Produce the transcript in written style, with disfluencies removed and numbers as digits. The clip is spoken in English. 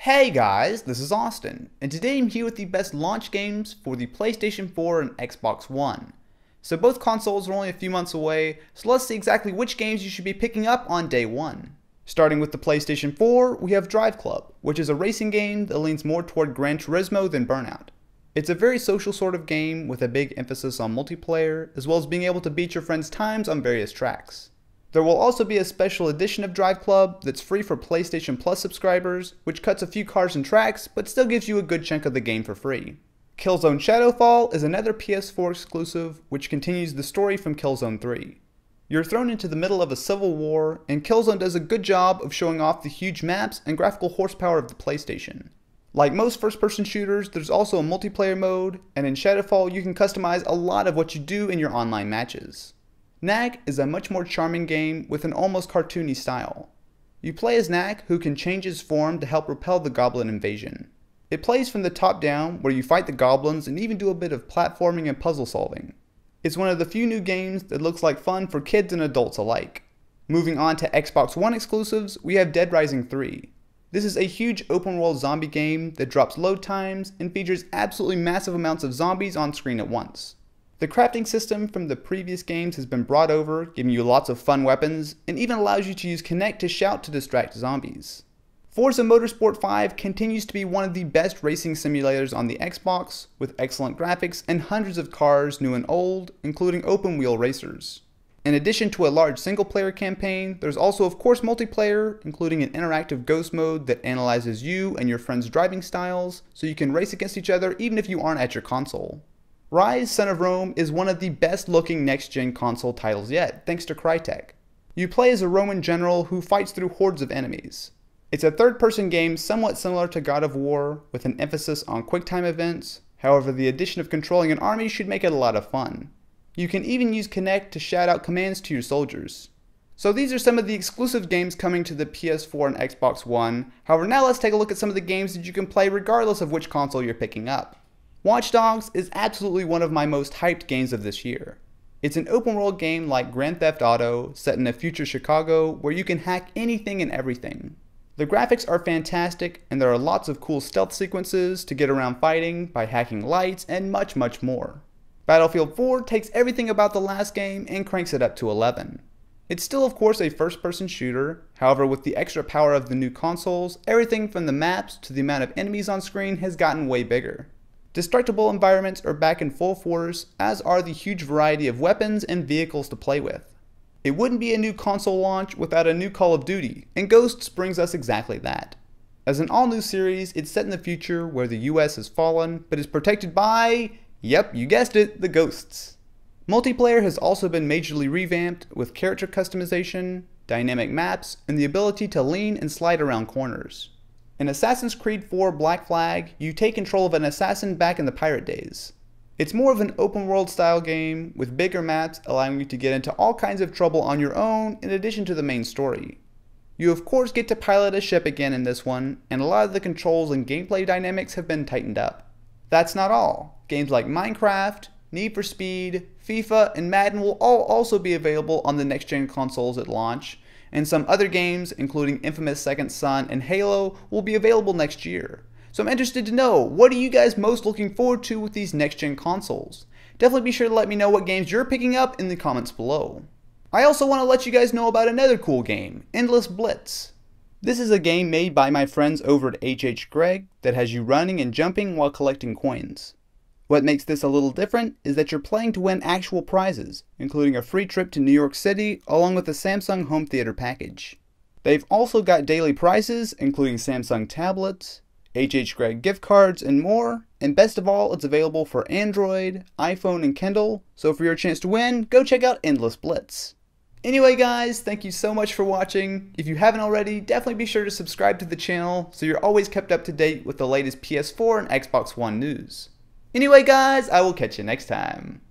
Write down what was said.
Hey guys, this is Austin, and today I'm here with the best launch games for the PlayStation 4 and Xbox One. So both consoles are only a few months away, so let's see exactly which games you should be picking up on day one. Starting with the PlayStation 4, we have Drive Club, which is a racing game that leans more toward Gran Turismo than Burnout. It's a very social sort of game with a big emphasis on multiplayer, as well as being able to beat your friends' times on various tracks. There will also be a special edition of Drive Club that's free for PlayStation Plus subscribers, which cuts a few cars and tracks, but still gives you a good chunk of the game for free. KILLZONE Shadowfall is another PS4 exclusive, which continues the story from KILLZONE 3. You're thrown into the middle of a civil war, and KILLZONE does a good job of showing off the huge maps and graphical horsepower of the PlayStation. Like most first-person shooters, there's also a multiplayer mode, and in Shadowfall you can customize a lot of what you do in your online matches. Knack is a much more charming game with an almost cartoony style. You play as Knack, who can change his form to help repel the goblin invasion. It plays from the top down, where you fight the goblins and even do a bit of platforming and puzzle solving. It's one of the few new games that looks like fun for kids and adults alike. Moving on to Xbox One exclusives, we have Dead Rising 3. This is a huge open world zombie game that drops load times and features absolutely massive amounts of zombies on screen at once. The crafting system from the previous games has been brought over, giving you lots of fun weapons, and even allows you to use Kinect to shout to distract zombies. Forza Motorsport 5 continues to be one of the best racing simulators on the Xbox, with excellent graphics and hundreds of cars, new and old, including open-wheel racers. In addition to a large single-player campaign, there's also of course multiplayer, including an interactive ghost mode that analyzes you and your friends' driving styles, so you can race against each other even if you aren't at your console. RYSE Son of Rome is one of the best looking next-gen console titles yet, thanks to CRYTEK. You play as a Roman general who fights through hordes of enemies. It's a third-person game somewhat similar to God of War, with an emphasis on quick-time events, however the addition of controlling an army should make it a lot of fun. You can even use Kinect to shout out commands to your soldiers. So these are some of the exclusive games coming to the PS4 and Xbox One, however now let's take a look at some of the games that you can play regardless of which console you're picking up. Watch Dogs is absolutely one of my most hyped games of this year. It's an open world game like Grand Theft Auto, set in a future Chicago where you can hack anything and everything. The graphics are fantastic, and there are lots of cool stealth sequences to get around fighting by hacking lights and much more. Battlefield 4 takes everything about the last game and cranks it up to 11. It's still of course a first-person shooter, however with the extra power of the new consoles, everything from the maps to the amount of enemies on screen has gotten way bigger. Destructible environments are back in full force, as are the huge variety of weapons and vehicles to play with. It wouldn't be a new console launch without a new Call of Duty, and Ghosts brings us exactly that. As an all-new series, it's set in the future where the US has fallen, but is protected by, yep, you guessed it, the Ghosts. Multiplayer has also been majorly revamped with character customization, dynamic maps, and the ability to lean and slide around corners. In Assassin's Creed 4 Black Flag, you take control of an assassin back in the pirate days. It's more of an open world style game with bigger maps allowing you to get into all kinds of trouble on your own in addition to the main story. You of course get to pilot a ship again in this one, and a lot of the controls and gameplay dynamics have been tightened up. That's not all. Games like Minecraft, Need for Speed, FIFA, and Madden will all also be available on the next gen consoles at launch, and some other games, including Infamous Second Son and Halo, will be available next year. So I'm interested to know, what are you guys most looking forward to with these next-gen consoles? Definitely be sure to let me know what games you're picking up in the comments below. I also want to let you guys know about another cool game, Endless Blitz. This is a game made by my friends over at HH Greg that has you running and jumping while collecting coins. What makes this a little different is that you're playing to win actual prizes, including a free trip to New York City along with the Samsung home theater package. They've also got daily prizes including Samsung tablets, HH Greg gift cards, and more, and best of all, it's available for Android, iPhone, and Kindle, so for your chance to win, go check out Endless Blitz. Anyway guys, thank you so much for watching. If you haven't already, definitely be sure to subscribe to the channel so you're always kept up to date with the latest PS4 and Xbox One news. Anyway guys, I will catch you next time.